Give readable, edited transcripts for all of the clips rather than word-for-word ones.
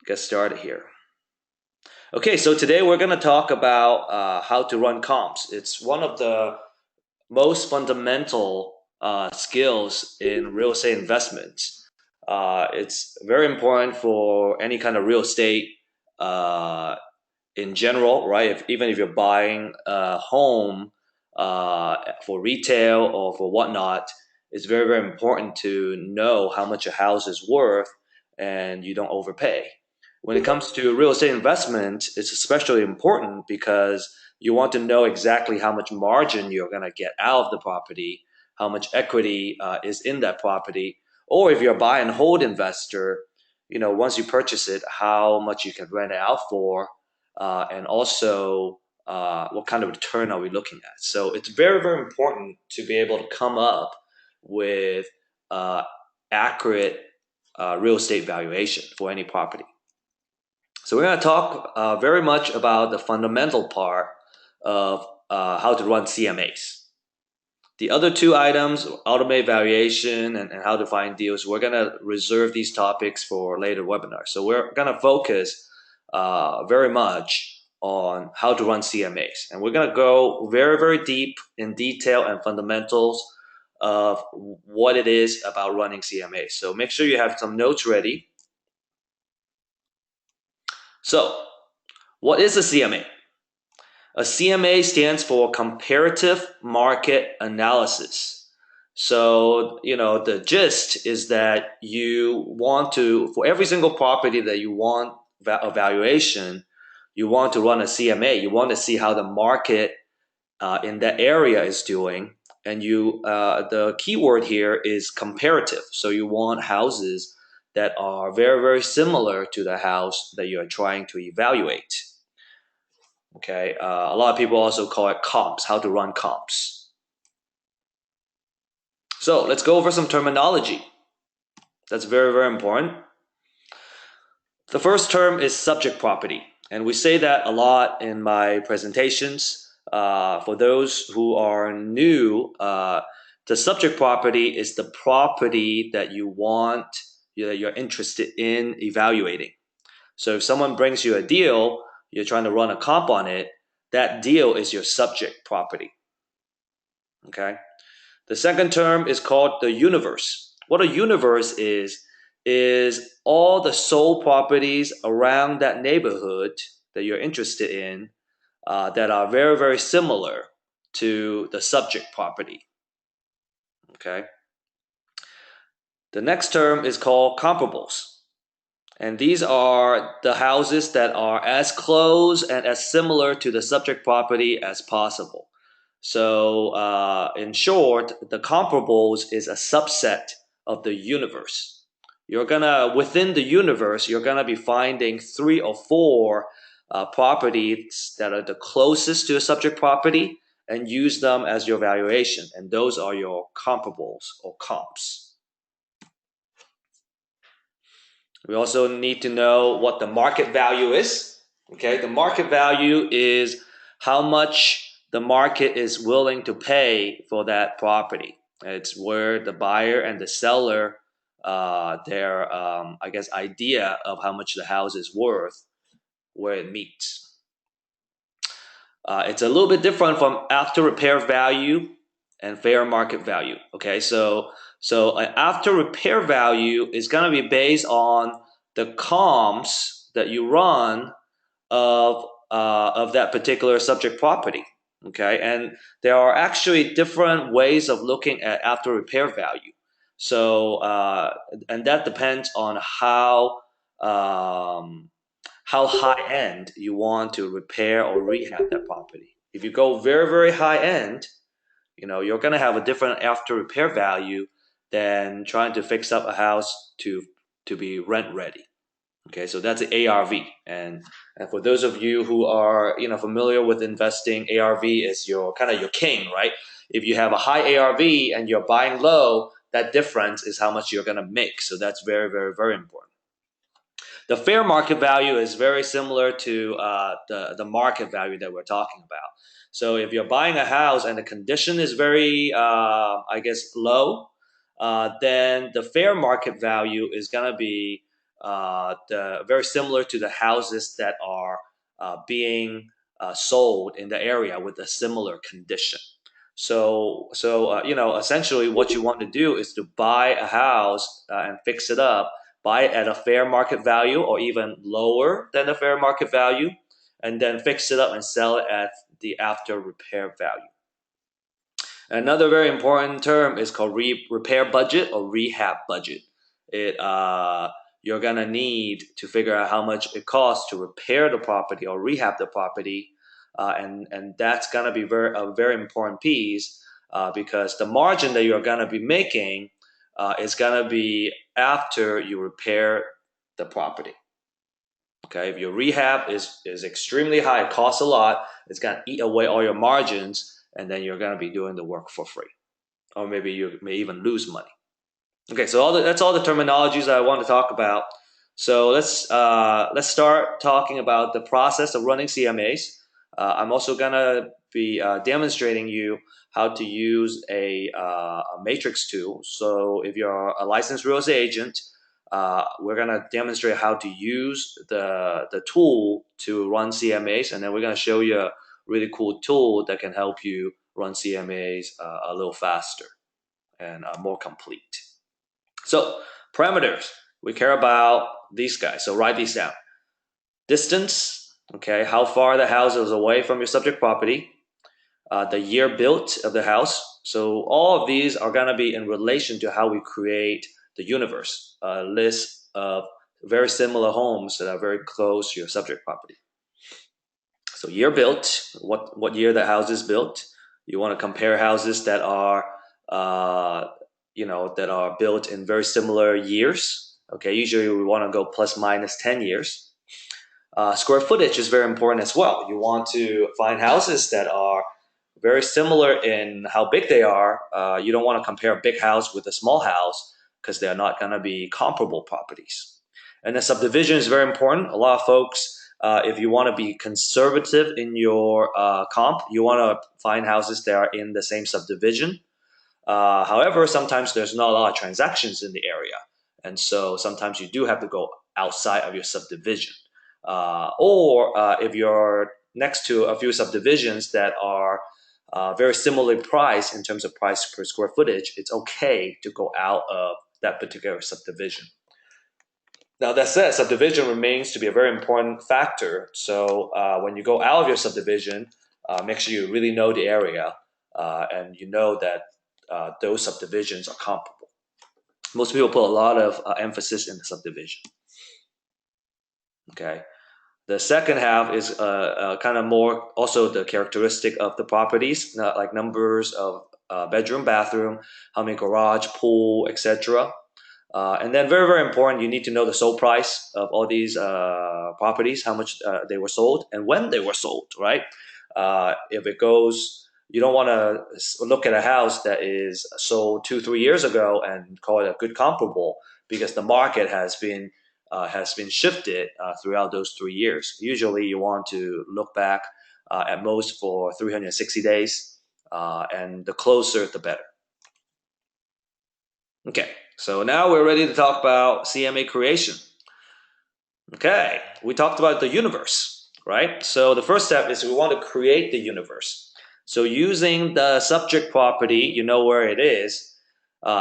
get started here. Okay, so today we're going to talk about how to run comps. It's one of the most fundamental skills in real estate investments. It's very important for any kind of real estate uh, in general, right? Even if you're buying a home for retail or for whatnot, it's very, very important to know how much a house is worth and you don't overpay. When it comes to real estate investment, it's especially important because you want to know exactly how much margin you're going to get out of the property, how much equity is in that property, or if you're a buy and hold investor, once you purchase it, how much you can rent it out for, and also what kind of return are we looking at. So it's very, very important to be able to come up with uh, accurate real estate valuation for any property. So we're going to talk very much about the fundamental part of how to run CMAs. The other two items, automate valuation and how to find deals, we're going to reserve these topics for later webinars. So we're going to focus very much on how to run CMAs. And we're going to go very, very deep in detail and fundamentals of what it is about running CMAs. So make sure you have some notes ready. So what is a CMA? A CMA stands for Comparative Market Analysis. So, the gist is that you want to, for every single property that you want a valuation, you want to run a CMA. You want to see how the market in that area is doing. And the keyword here is comparative. So you want houses that are very, very similar to the house that you are trying to evaluate. Okay, a lot of people also call it comps, how to run comps. So let's go over some terminology. That's very, very important. The first term is subject property, and we say that a lot in my presentations. For those who are new, the subject property is the property that you want, that you're interested in evaluating. So if someone brings you a deal, you're trying to run a comp on it, that deal is your subject property. Okay. The second term is called the universe. What a universe is all the sold properties around that neighborhood that you're interested in that are very, very similar to the subject property. Okay. The next term is called comparables. And these are the houses that are as close and as similar to the subject property as possible. So in short, the comparables is a subset of the universe. Within the universe, you're gonna be finding 3 or 4 properties that are the closest to a subject property and use them as your valuation. And those are your comparables or comps. We also need to know what the market value is. Okay, the market value is how much the market is willing to pay for that property. It's where the buyer and the seller, their idea of how much the house is worth, where it meets. It's a little bit different from after repair value and fair market value. Okay, so after repair value is going to be based on the comps that you run of that particular subject property. Okay, and there are actually different ways of looking at after repair value. So and that depends on how high end you want to repair or rehab that property. If you go very, very high end, you're going to have a different after repair value than trying to fix up a house to be rent ready. Okay, so that's the ARV. And for those of you who are familiar with investing, ARV is your kind of your king, right? If you have a high ARV and you're buying low, that difference is how much you're going to make. So that's very, very, very important. The fair market value is very similar to the market value that we're talking about. So if you're buying a house and the condition is very, low, then the fair market value is going to be very similar to the houses that are being sold in the area with a similar condition. So essentially, what you want to do is to buy a house and fix it up, buy it at a fair market value or even lower than the fair market value, and then fix it up and sell it at the after repair value. Another very important term is called repair budget or rehab budget. It You're gonna need to figure out how much it costs to repair the property or rehab the property, and that's gonna be a very important piece because the margin that you're gonna be making is gonna be after you repair the property. Okay, if your rehab is extremely high, it costs a lot, it's gonna eat away all your margins, and then you're gonna be doing the work for free, or maybe you may even lose money. Okay, so that's all the terminologies I want to talk about. So let's start talking about the process of running CMAs. I'm also gonna be demonstrating you how to use a matrix tool. So if you're a licensed real estate agent, we're gonna demonstrate how to use the tool to run CMAs, and then we're gonna show you a really cool tool that can help you run CMAs a little faster and more complete. So parameters, we care about these guys. So write these down. Distance, okay, how far the house is away from your subject property. The year built of the house. So all of these are gonna be in relation to how we create the universe, a list of very similar homes that are very close to your subject property. So year built, what year the house is built. You want to compare houses that are that are built in very similar years. Okay, usually we want to go plus minus 10 years. Square footage is very important as well. You want to find houses that are very similar in how big they are. You don't want to compare a big house with a small house because they're not going to be comparable properties. And the subdivision is very important. A lot of folks, if you want to be conservative in your comp, you want to find houses that are in the same subdivision. However, sometimes there's not a lot of transactions in the area, and so sometimes you do have to go outside of your subdivision. Or if you're next to a few subdivisions that are very similarly priced in terms of price per square footage, it's okay to go out of that particular subdivision. Now that said, subdivision remains to be a very important factor. So when you go out of your subdivision, make sure you really know the area and you know that those subdivisions are comparable. Most people put a lot of emphasis in the subdivision. Okay. The second half is kind of more also the characteristic of the properties, like numbers of bedroom, bathroom, how many garage, pool, etc. And then very, very important, you need to know the sold price of all these properties, how much they were sold and when they were sold, right? If it goes, you don't want to look at a house that is sold 2-3 years ago and call it a good comparable because the market has been shifted throughout those 3 years. Usually you want to look back at most for 360 days and the closer the better. Okay, so now we're ready to talk about CMA creation. Okay, we talked about the universe, right? So the first step is we want to create the universe. So using the subject property, you know where it is,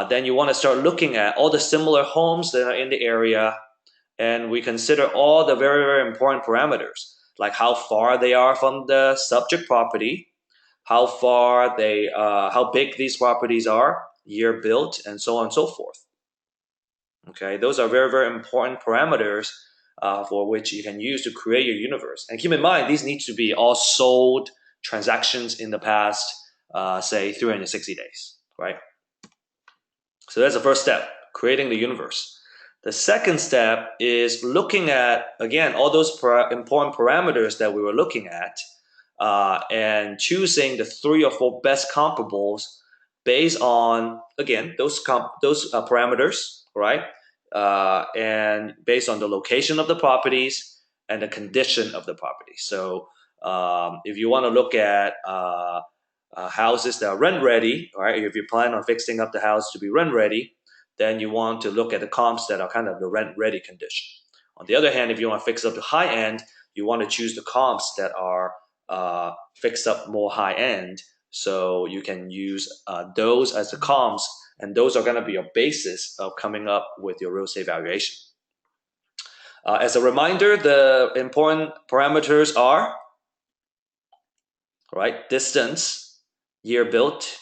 then you want to start looking at all the similar homes that are in the area, and we consider all the very, very important parameters, like how far they are from the subject property, how big these properties are, year built, and so on and so forth. Okay, those are very, very important parameters for which you can use to create your universe. And keep in mind, these need to be all sold transactions in the past, say 360 days, right? So that's the first step, creating the universe. The second step is looking at, again, all those important parameters that we were looking at and choosing the 3 or 4 best comparables based on, again, those parameters, right? And based on the location of the properties and the condition of the property. So if you want to look at houses that are rent ready, right? If you plan on fixing up the house to be rent ready, then you want to look at the comps that are kind of the rent-ready condition. On the other hand, if you want to fix up to high end, you want to choose the comps that are fixed up more high end. So you can use those as the comps, and those are going to be your basis of coming up with your real estate valuation. As a reminder, the important parameters are, right, distance, year built,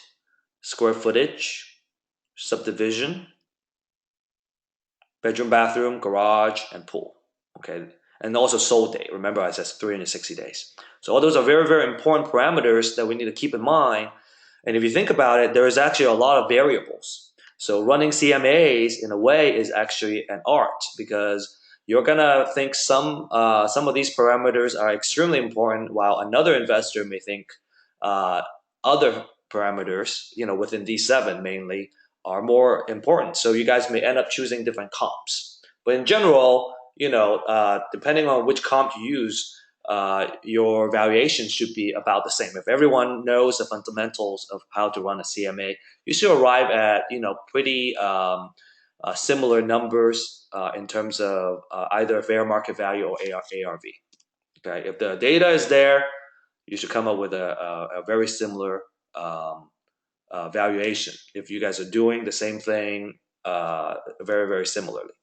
square footage, subdivision, bedroom, bathroom, garage, and pool. Okay, and also sold date. Remember, I said 360 days. So all those are very, very important parameters that we need to keep in mind. And if you think about it, there is actually a lot of variables. So running CMAs in a way is actually an art, because you're gonna think some of these parameters are extremely important, while another investor may think other parameters, within these seven mainly, are more important. So you guys may end up choosing different comps. But in general, depending on which comp you use, your valuation should be about the same. If everyone knows the fundamentals of how to run a CMA, you should arrive at pretty similar numbers in terms of either fair market value or ARV. Okay, if the data is there, you should come up with a very similar valuation if you guys are doing the same thing very, very similarly.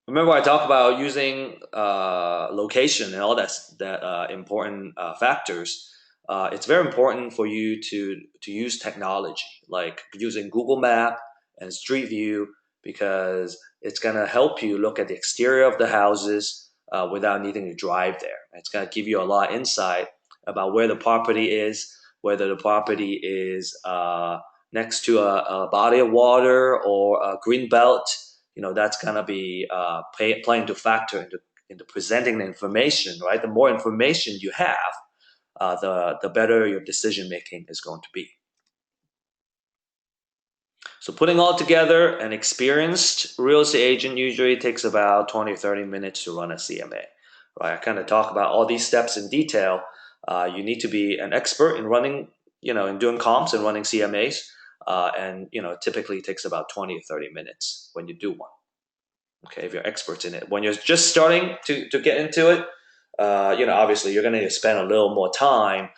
Remember, I talked about using location and all that important factors. It's very important for you to use technology like using Google Map and Street View, because it's going to help you look at the exterior of the houses without needing to drive there. It's going to give you a lot of insight about where the property is, whether the property is next to a body of water or a green belt. That's going to be playing to factor into presenting the information, right? The more information you have, the better your decision making is going to be. So putting all together, an experienced real estate agent usually takes about 20 or 30 minutes to run a CMA, right? I kind of talk about all these steps in detail. You need to be an expert in running, in doing comps and running CMAs. And typically it takes about 20 or 30 minutes when you do one. Okay, if you're experts in it. When you're just starting to get into it, obviously you're going to spend a little more time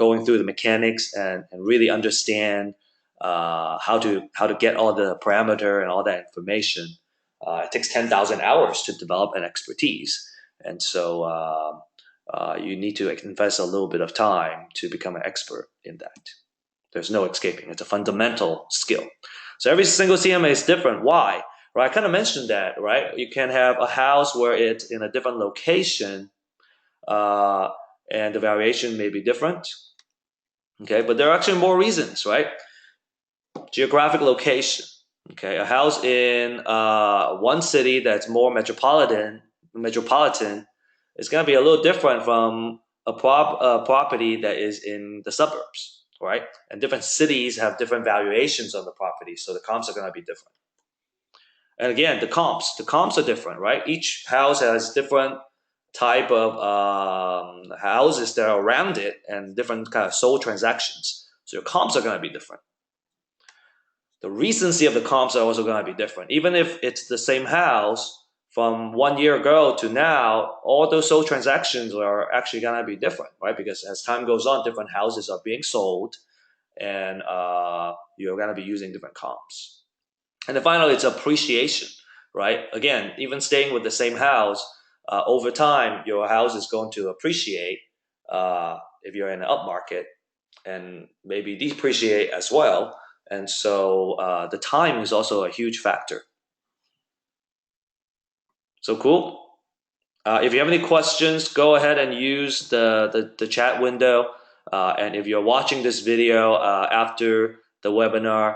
going through the mechanics and really understand how to get all the parameter and all that information. It takes 10,000 hours to develop an expertise, and so you need to invest a little bit of time to become an expert in that. There's no escaping. It's a fundamental skill. So every single CMA is different. Why? Right, I kind of mentioned that, right? You can have a house where it's in a different location, and the variation may be different. Okay, but there are actually more reasons, right? Geographic location. Okay, a house in one city that's more metropolitan is going to be a little different from a property that is in the suburbs, right? And different cities have different valuations on the property, so the comps are going to be different. And again, the comps are different, right? Each house has different type of houses that are around it and different kind of sold transactions. So your comps are going to be different. The recency of the comps are also going to be different. Even if it's the same house from 1 year ago to now, all those sold transactions are actually going to be different, right? Because as time goes on, different houses are being sold, and you're going to be using different comps. And then finally, it's appreciation, right? Again, even staying with the same house, over time, your house is going to appreciate if you're in an up market, and maybe depreciate as well. And so the time is also a huge factor. So cool. If you have any questions, go ahead and use the chat window. And if you're watching this video after the webinar,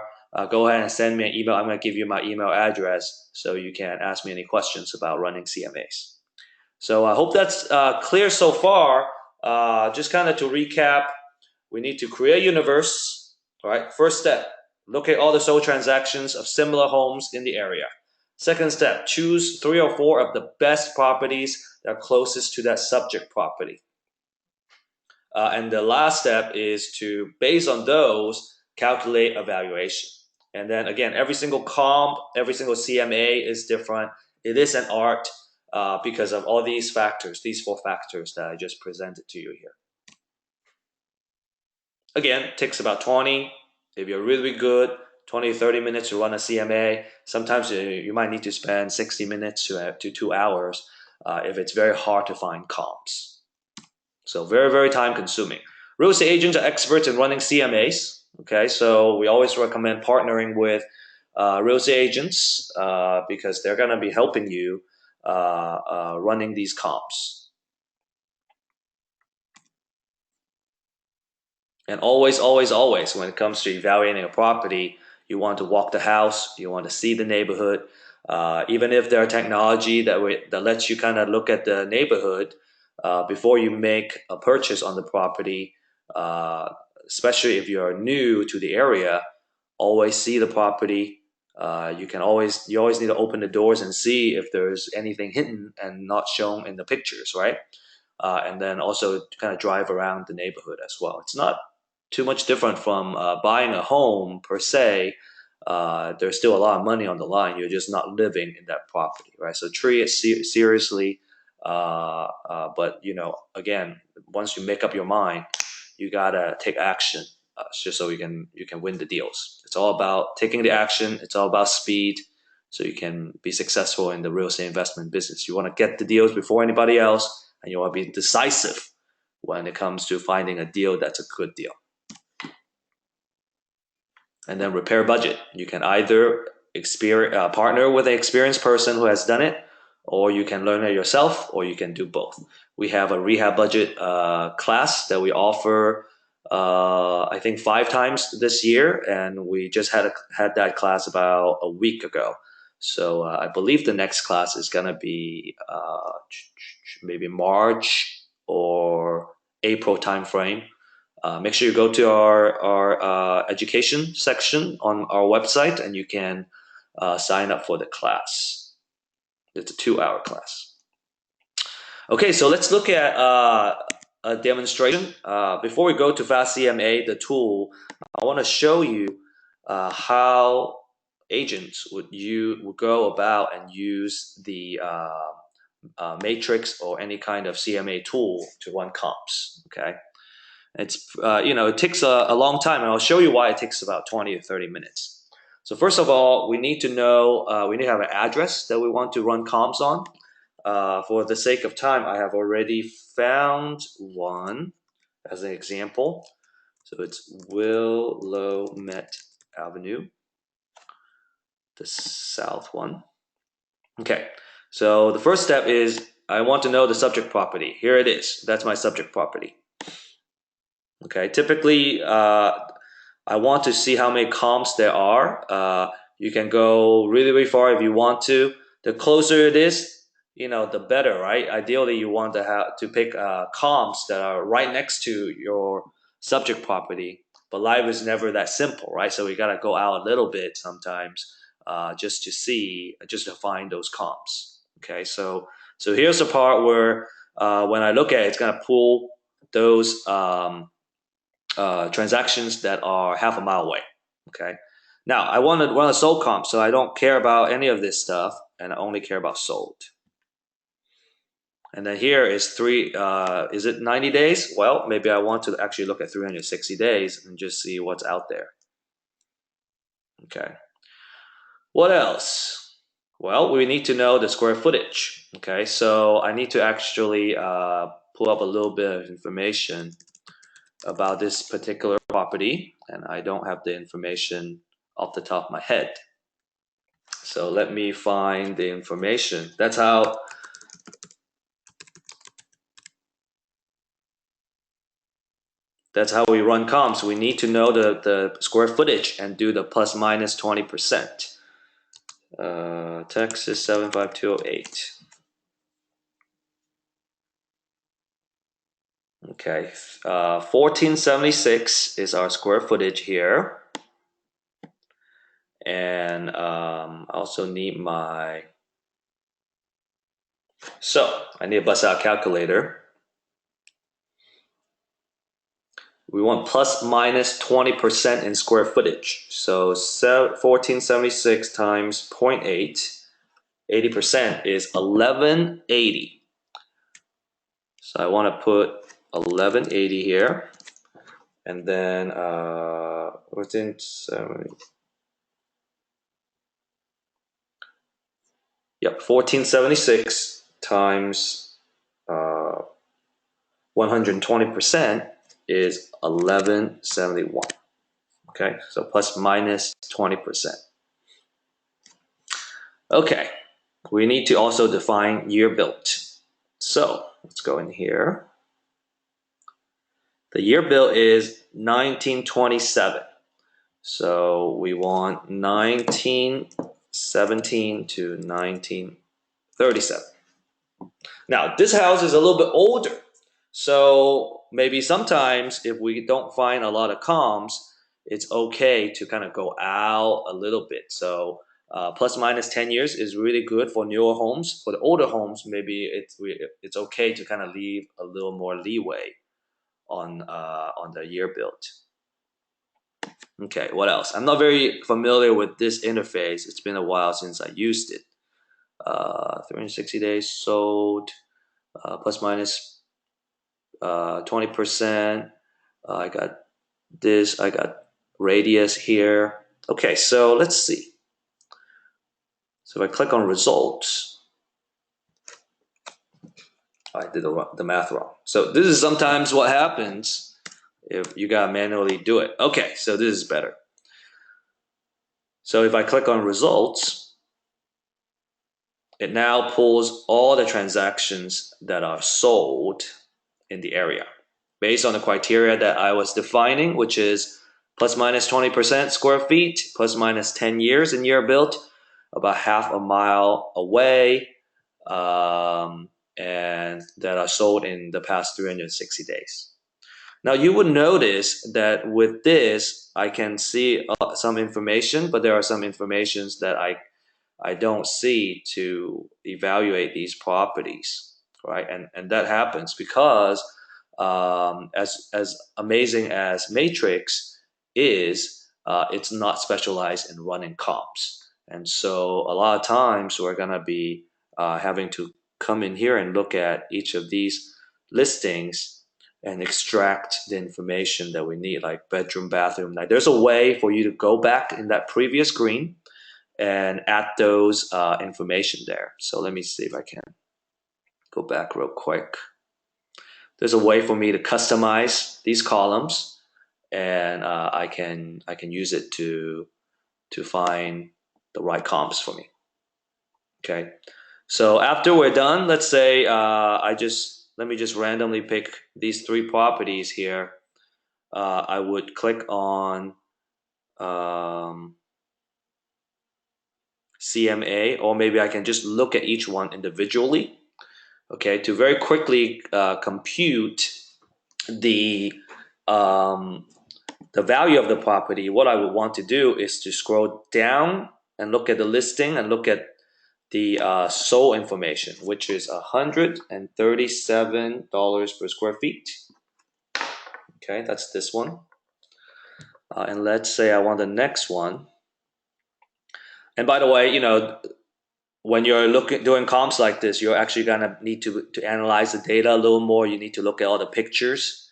go ahead and send me an email. I'm going to give you my email address so you can ask me any questions about running CMAs. So I hope that's clear so far. Just kind of to recap, we need to create a universe. All right. First step, look at all the sold transactions of similar homes in the area. Second step, choose 3 or 4 of the best properties that are closest to that subject property. And the last step is to, based on those, calculate a valuation. And then again, every single comp, every single CMA is different. It is an art because of all these factors, these 4 factors that I just presented to you here. Again, it takes about 20, if you're really good, 20 to 30 minutes to run a CMA. Sometimes you might need to spend 60 minutes to 2 hours if it's very hard to find comps. So very, very time consuming. Real estate agents are experts in running CMAs. Okay, so we always recommend partnering with real estate agents because they're going to be helping you running these comps. And always, always, always, when it comes to evaluating a property, you want to walk the house, you want to see the neighborhood. Even if there are technology that lets you kind of look at the neighborhood before you make a purchase on the property, uh, especially if you're new to the area, always see the property. You always need to open the doors and see if there's anything hidden and not shown in the pictures, right? And then also kind of drive around the neighborhood as well. It's not too much different from buying a home per se. There's still a lot of money on the line. You're just not living in that property, right? So treat it seriously. But again, once you make up your mind, you gotta take action just so you can win the deals. It's all about taking the action. It's all about speed, so you can be successful in the real estate investment business. You want to get the deals before anybody else, and you want to be decisive when it comes to finding a deal that's a good deal. And then repair budget. You can either partner with an experienced person who has done it, or you can learn it yourself, or you can do both. We have a rehab budget class that we offer, I think 5 times this year, and we just had that class about a week ago. So I believe the next class is gonna be maybe March or April timeframe. Make sure you go to our education section on our website, and you can sign up for the class. It's a 2-hour class. Okay, so let's look at a demonstration. Before we go to FastCMA, the tool, I want to show you how agents would go about and use the matrix or any kind of CMA tool to run comps. Okay. It takes a long time, and I'll show you why it takes about 20 to 30 minutes. So first of all, we need to know, we need to have an address that we want to run comps on. For the sake of time, I have already found one as an example. So it's Willamette Avenue, the south one. Okay, so the first step is I want to know the subject property. Here it is. That's my subject property. Okay, typically I want to see how many comps there are. You can go really, really far if you want to. The closer it is, the better, right? Ideally, you want to pick comps that are right next to your subject property. But life is never that simple, right? So we gotta go out a little bit sometimes just to find those comps. Okay, so here's the part where when I look at it, it's gonna pull those transactions that are half a mile away. Okay. Now I want to run a sold comp, so I don't care about any of this stuff, and I only care about sold. And then here is is it 90 days? Well, maybe I want to actually look at 360 days and just see what's out there. Okay. What else? Well, we need to know the square footage. Okay, so I need to actually pull up a little bit of information about this particular property, and I don't have the information off the top of my head. So let me find the information. That's how we run comps. We need to know the square footage and do the plus minus 20%. Texas 75208. Okay, 1476 is our square footage here. And I also need I need to bust out a calculator. we want plus minus 20% in square footage. So 1476 times 0.8, 80% is 1180. So I want to put 1180 here, and then within 70. Yep, 1476 times 120% is 1171. Okay, so plus minus 20%. Okay, we need to also define year built. So let's go in here. The year built is 1927. So we want 1917 to 1937. Now, this house is a little bit older. So maybe sometimes if we don't find a lot of comps, it's okay to kind of go out a little bit. So plus minus 10 years is really good for newer homes. For the older homes, maybe it's okay to kind of leave a little more leeway on the year built. Okay, what else? I'm not very familiar with this interface. It's been a while since I used it. 360 days sold, plus minus 20%. I got this. I got radius here. Okay, so let's see. So if I click on results, I did the math wrong. So this is sometimes what happens if you gotta manually do it. Okay, so this is better. So if I click on results, it now pulls all the transactions that are sold in the area based on the criteria that I was defining, which is plus minus 20% square feet, plus minus 10 years in year built, about half a mile away, and that are sold in the past 360 days. Now you would notice that with this, I can see some information, but there are some informations that I don't see to evaluate these properties, right? And that happens because as amazing as Matrix is, it's not specialized in running comps. And so a lot of times we're gonna be having to come in here and look at each of these listings and extract the information that we need, like bedroom, bathroom. Like there's a way for you to go back in that previous screen and add those information there. So let me see if I can go back real quick. There's a way for me to customize these columns, and I can use it to find the right comps for me. Okay, so after we're done, let's say let me just randomly pick these three properties here. I would click on CMA, or maybe I can just look at each one individually. Okay, to very quickly compute the value of the property, what I would want to do is to scroll down and look at the listing and look at the sold information, which is $137 per square feet. Okay, that's this one. And let's say I want the next one. And by the way, you know, when you're doing comps like this, you're actually gonna need to analyze the data a little more. You need to look at all the pictures,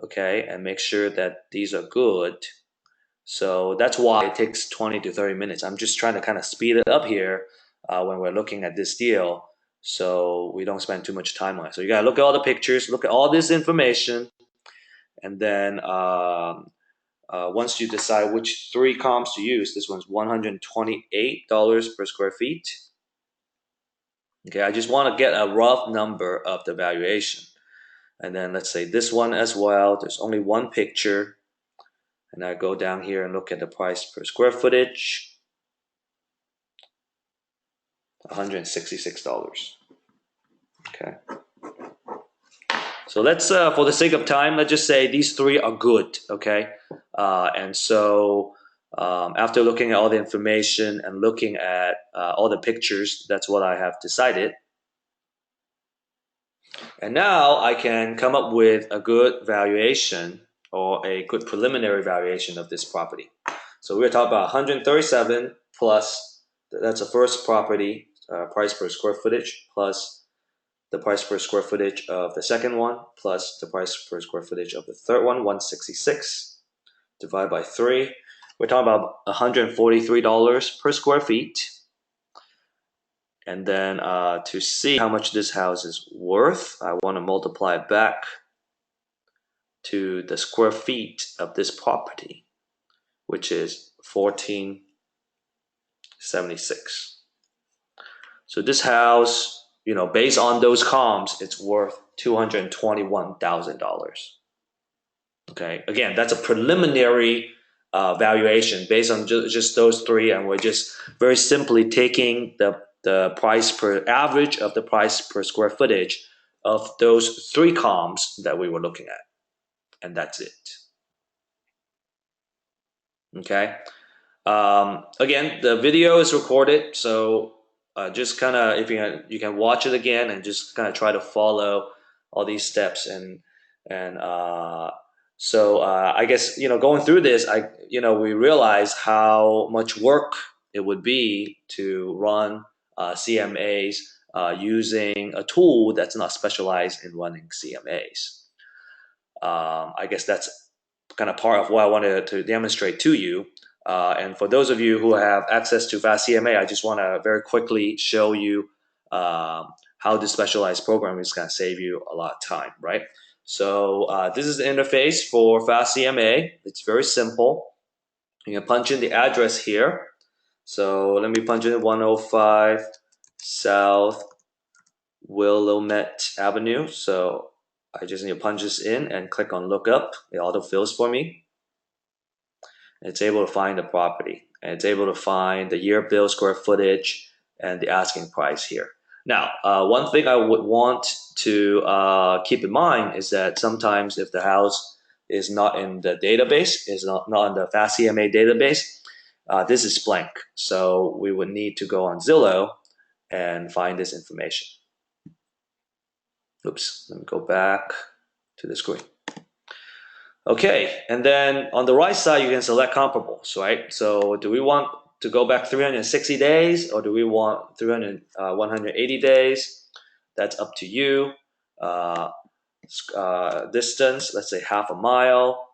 okay, and make sure that these are good. So that's why it takes 20 to 30 minutes. I'm just trying to kind of speed it up here when we're looking at this deal, so we don't spend too much time on it. So you gotta look at all the pictures, look at all this information, and then once you decide which three comps to use, this one's $128 per square feet. Okay, I just want to get a rough number of the valuation. And then let's say this one as well. There's only one picture. And I go down here and look at the price per square footage. $166. Okay. So let's, for the sake of time, let's just say these three are good. Okay. And so after looking at all the information and looking at all the pictures, that's what I have decided. And now I can come up with a good valuation or a good preliminary valuation of this property. So we're talking about 137 plus, that's the first property price per square footage, plus the price per square footage of the second one, plus the price per square footage of the third one, 166, divided by 3. We're talking about $143 per square feet. And then to see how much this house is worth, I want to multiply it back to the square feet of this property, which is 1476. So this house, based on those comps, it's worth $221,000. Okay, again, that's a preliminary valuation based on just those three, and we're just very simply taking the price per average of the price per square footage of those three comps that we were looking at, and that's it. Okay. Again, the video is recorded, so just kind of, if you can watch it again and just kind of try to follow all these steps, and so I guess going through this, we realize how much work it would be to run CMAs using a tool that's not specialized in running CMAs. I guess that's kind of part of what I wanted to demonstrate to you. And for those of you who have access to FastCMA, I just want to very quickly show you how this specialized program is going to save you a lot of time, right? So this is the interface for FastCMA. It's very simple. You can punch in the address here. So let me punch in 105 South Willamette Avenue. So I just need to punch this in and click on lookup. It auto-fills for me. It's able to find the property, and it's able to find the year bill, square footage, and the asking price here. Now, one thing I would want to keep in mind is that sometimes if the house is not in the database, is not in the FastCMA database, this is blank. So we would need to go on Zillow and find this information. Oops, let me go back to the screen. Okay, and then on the right side, you can select comparables, right? So do we want to go back 360 days, or do we want 180 days? That's up to you. Distance, let's say half a mile.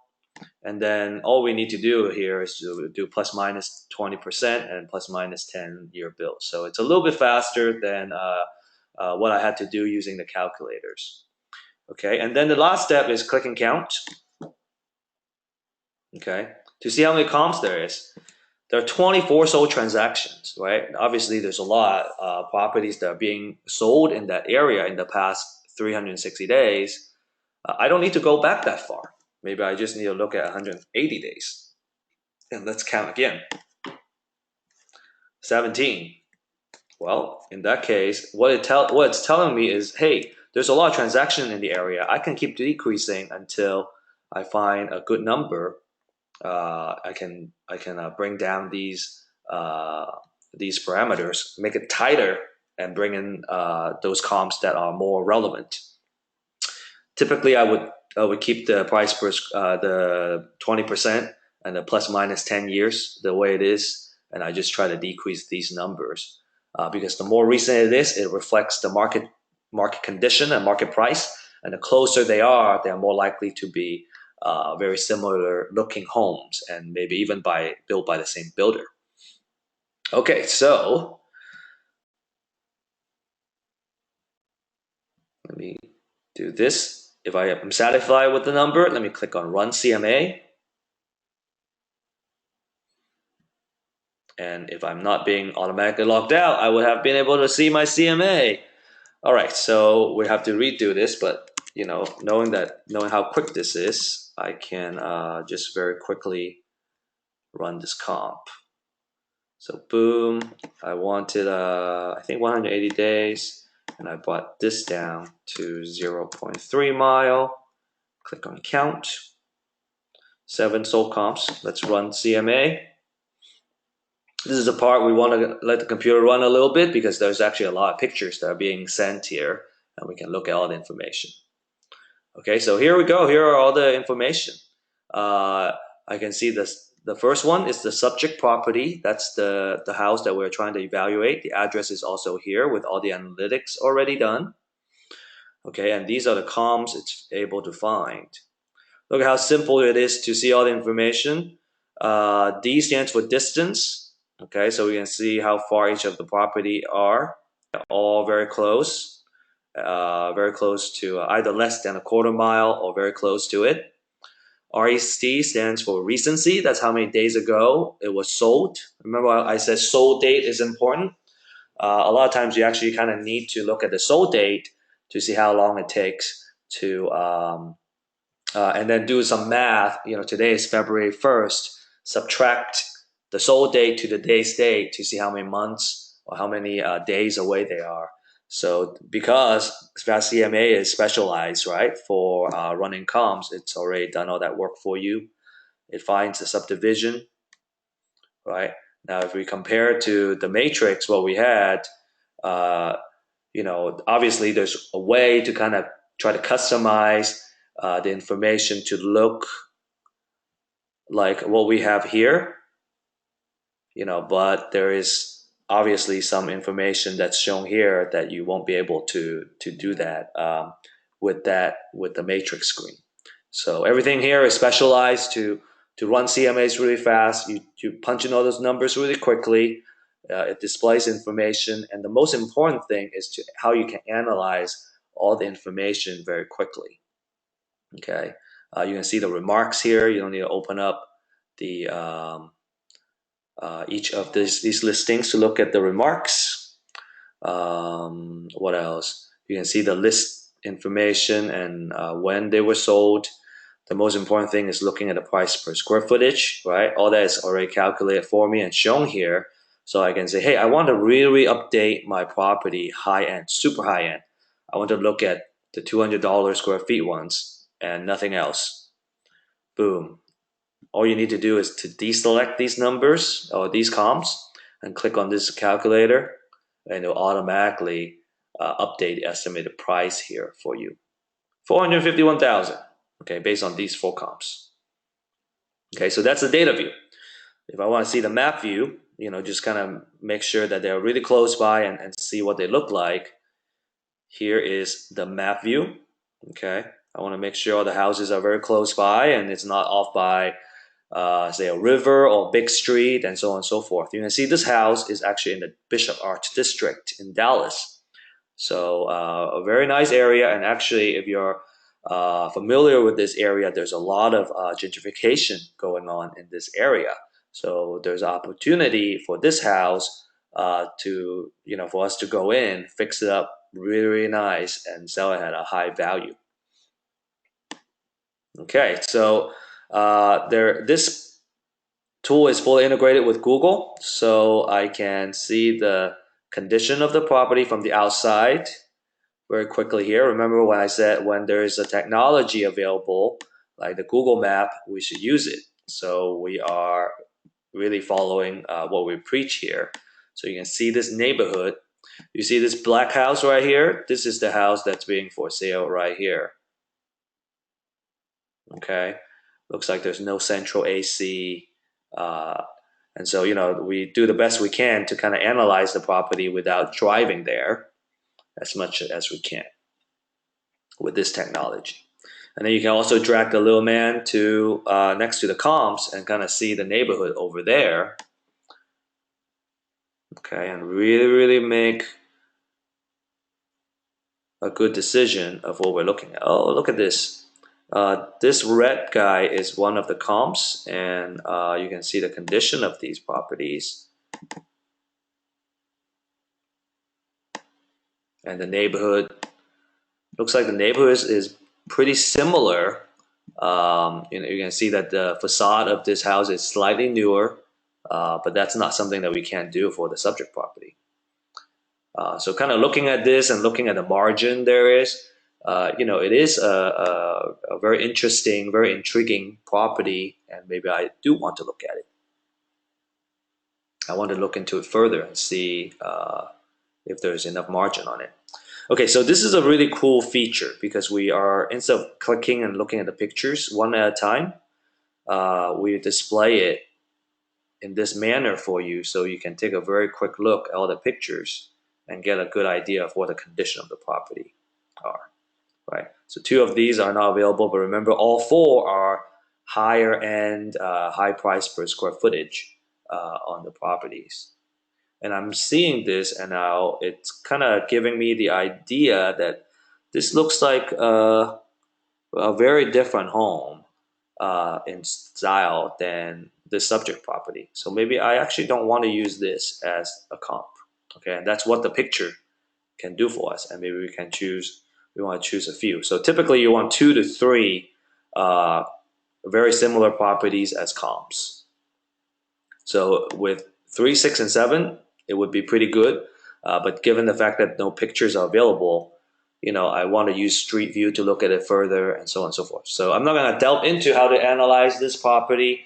And then all we need to do here is to do plus minus 20% and plus minus 10-year bill. So it's a little bit faster than what I had to do using the calculators. Okay, and then the last step is click and count. Okay, to see how many comps there is. There are 24 sold transactions, right? Obviously, there's a lot of properties that are being sold in that area in the past 360 days. I don't need to go back that far. Maybe I just need to look at 180 days. And let's count again. 17. Well, in that case, what it's telling me is, hey, there's a lot of transaction in the area. I can keep decreasing until I find a good number. I can bring down these parameters, make it tighter, and bring in those comps that are more relevant. Typically, I would keep the price per the 20% and the plus minus 10 years the way it is, and I just try to decrease these numbers because the more recent it is, it reflects the market condition and market price, and the closer they are, they're more likely to be very similar looking homes, and maybe even built by the same builder. Okay, so let me do this. If I am satisfied with the number, let me click on Run CMA. And if I'm not being automatically logged out, I would have been able to see my CMA. All right, so we have to redo this, but knowing how quick this is, I can just very quickly run this comp. So boom, I wanted I think 180 days, and I brought this down to 0.3 mile. Click on count. 7 sold comps. Let's run CMA. This is the part we want to let the computer run a little bit because there's actually a lot of pictures that are being sent here, and we can look at all the information. Okay, so here we go. Here are all the information. I can see this. The first one is the subject property. That's the house that we're trying to evaluate. The address is also here with all the analytics already done. Okay, and these are the comps it's able to find. Look at how simple it is to see all the information. D stands for distance. Okay, so we can see how far each of the property are. All very close to either less than a quarter mile or very close to it. REC stands for recency. That's how many days ago it was sold. Remember I said sold date is important. A lot of times you actually kind of need to look at the sold date to see how long it takes to and then do some math. Today is February 1st. Subtract the sold date to the day's date to see how many months or how many days away they are. So because FastCMA is specialized, right, for running comps, it's already done all that work for you. It finds the subdivision, right? Now, if we compare to the matrix, what we had, obviously there's a way to kind of try to customize the information to look like what we have here, but there is obviously some information that's shown here that you won't be able to do that with the matrix screen. So everything here is specialized to run CMAs really fast. You punch in all those numbers really quickly. It displays information, and the most important thing is how you can analyze all the information very quickly. Okay, you can see the remarks here. You don't need to open up the each of these listings to look at the remarks. What else? You can see the list information and when they were sold. The most important thing is looking at the price per square footage, right? All that is already calculated for me and shown here. So I can say, hey, I want to really update my property high end, super high end. I want to look at the $200 square feet ones and nothing else. Boom. All you need to do is to deselect these numbers or these comps and click on this calculator, and it'll automatically update the estimated price here for you. 451,000, okay, based on these 4 comps. Okay, so that's the data view. If I want to see the map view, just kind of make sure that they're really close by and see what they look like. Here is the map view. Okay, I want to make sure the houses are very close by and it's not off by say a river or big street and so on and so forth. You can see this house is actually in the Bishop Arch District in Dallas. So a very nice area, and actually if you're familiar with this area, there's a lot of gentrification going on in this area. So there's opportunity for this house for us to go in, fix it up really, really nice and sell it at a high value. Okay, so this tool is fully integrated with Google, so I can see the condition of the property from the outside very quickly here. Remember when I said when there is a technology available like the Google map, we should use it. So we are really following what we preach here. So you can see this neighborhood. You see this black house right here? This is the house that's being for sale right here. Okay, looks like there's no central AC. And so, we do the best we can to kind of analyze the property without driving there as much as we can with this technology. And then you can also drag the little man to next to the comps and kind of see the neighborhood over there. Okay, and really, really make a good decision of what we're looking at. Oh, look at this. This red guy is one of the comps, and you can see the condition of these properties. And the neighborhood, looks like the neighborhood is pretty similar. You can see that the facade of this house is slightly newer, but that's not something that we can't do for the subject property. So kind of looking at this and looking at the margin there is, it is a very interesting, very intriguing property, and maybe I do want to look at it. I want to look into it further and see if there's enough margin on it. Okay, so this is a really cool feature because we are, instead of clicking and looking at the pictures one at a time, we display it in this manner for you so you can take a very quick look at all the pictures and get a good idea of what the condition of the property are. Right. So 2 of these are not available, but remember all 4 are higher end, high price per square footage on the properties. And I'm seeing this, and now it's kind of giving me the idea that this looks like a very different home in style than the subject property. So maybe I actually don't want to use this as a comp. Okay, and that's what the picture can do for us, and maybe we can choose. We want to choose a few. So typically, you want 2 to 3 uh, very similar properties as comps. So with 3, 6, and 7, it would be pretty good. But given the fact that no pictures are available, I want to use Street View to look at it further, and so on and so forth. So I'm not going to delve into how to analyze this property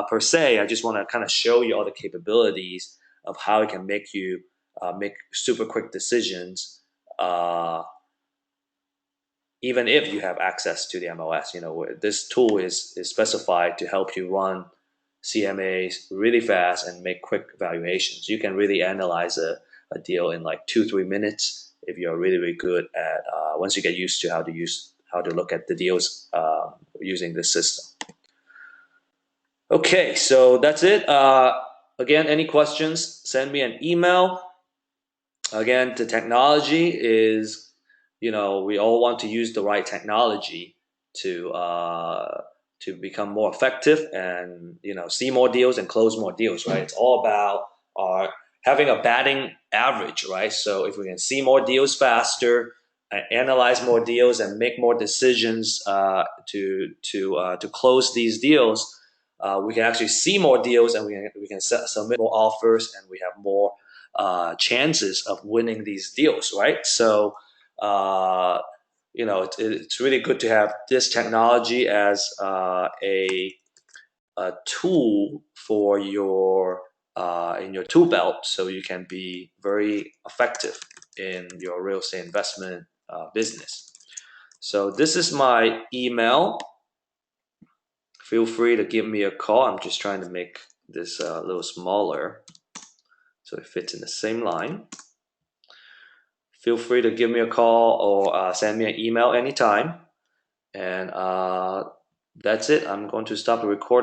per se. I just want to kind of show you all the capabilities of how it can make you make super quick decisions, even if you have access to the MLS. This tool is specified to help you run CMAs really fast and make quick valuations. You can really analyze a deal in like 2-3 minutes if you're really, really good at once you get used to how to look at the deals using this system. Okay, so that's it. Again, any questions, send me an email. Again, the technology is, we all want to use the right technology to become more effective and see more deals and close more deals, right? It's all about having a batting average, right? So if we can see more deals faster, analyze more deals, and make more decisions to close these deals, we can actually see more deals, and we can submit more offers, and we have more chances of winning these deals, right? So, it's really good to have this technology as a tool for your in your tool belt, so you can be very effective in your real estate investment business. So this is my email. Feel free to give me a call. I'm just trying to make this a little smaller so it fits in the same line. Feel free to give me a call or send me an email anytime. And that's it. I'm going to stop the recording.